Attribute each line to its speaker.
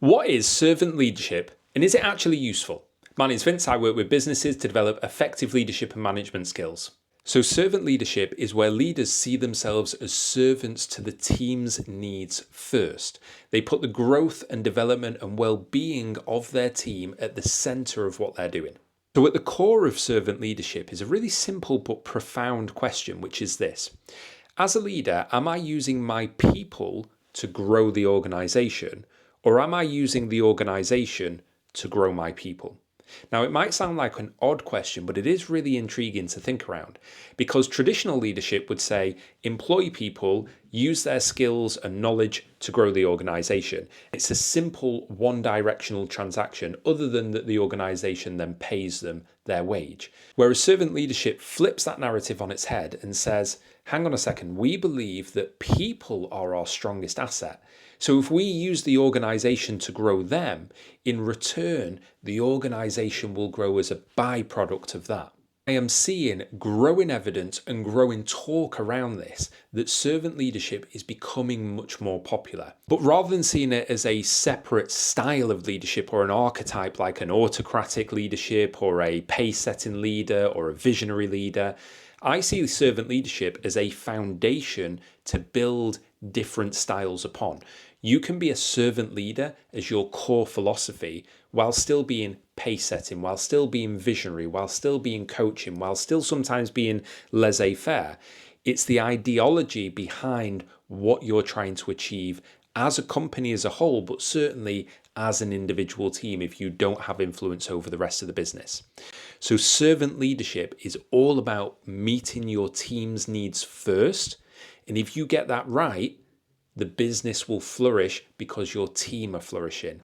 Speaker 1: What is servant leadership and is it actually useful? My name is Vince. I work with businesses to develop effective leadership and management skills. So servant leadership is where leaders see themselves as servants to the team's needs first. They put the growth and development and well-being of their team at the center of what they're doing. So at the core of servant leadership is a really simple but profound question, which is this. As a leader, am I using my people to grow the organization, or am I using the organization to grow my people? Now, it might sound like an odd question, but it is really intriguing to think around because traditional leadership would say employ people, use their skills and knowledge to grow the organization. It's a simple one-directional transaction other than that the organization then pays them their wage. Whereas servant leadership flips that narrative on its head and says, hang on a second, we believe that people are our strongest asset. So if we use the organization to grow them, in return, the organization will grow as a byproduct of that. I am seeing growing evidence and growing talk around this that servant leadership is becoming much more popular. But rather than seeing it as a separate style of leadership or an archetype like an autocratic leadership or a pace-setting leader or a visionary leader, I see servant leadership as a foundation to build different styles upon. You can be a servant leader as your core philosophy while still being pace setting, while still being visionary, while still being coaching, while still sometimes being laissez-faire. It's the ideology behind what you're trying to achieve as a company as a whole, but certainly as an individual team if you don't have influence over the rest of the business. So servant leadership is all about meeting your team's needs first. And if you get that right, the business will flourish because your team are flourishing.